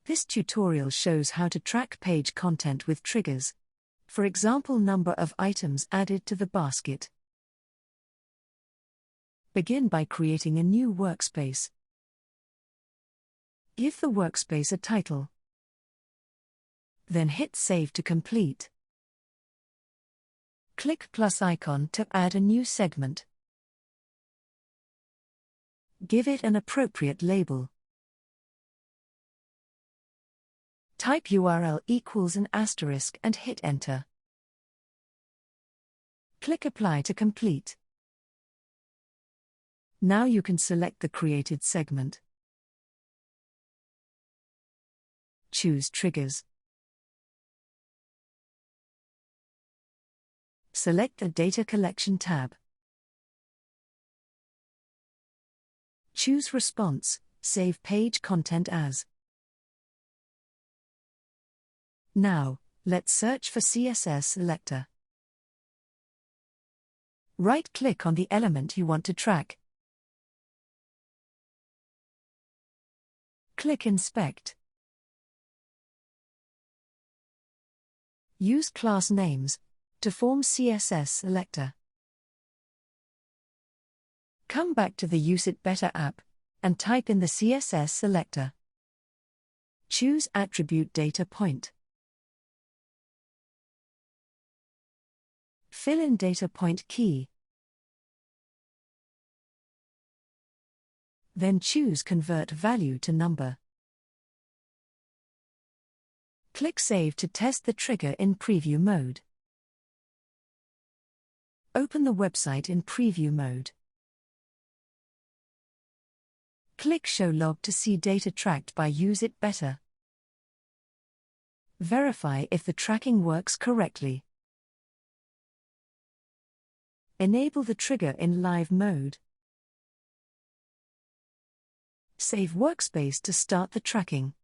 This tutorial shows how to track page content with triggers. For example, number of items added to the basket. Begin by creating a new workspace. Give the workspace a title. Then hit Save to complete. Click plus icon to add a new segment. Give it an appropriate label. Type URL equals an asterisk and hit Enter. Click Apply to complete. Now you can select the created segment. Choose Triggers. Select the Data Collection tab. Choose Response, save page content as. Now, let's search for CSS Selector. Right-click on the element you want to track. Click Inspect. Use class names to form CSS Selector. Come back to the Use It Better app and type in the CSS Selector. Choose Attribute Data Point. Fill in data point key. Then choose Convert Value to Number. Click Save to test the trigger in preview mode. Open the website in preview mode. Click Show Log to see data tracked by Use It Better. Verify if the tracking works correctly. Enable the trigger in live mode. Save workspace to start the tracking.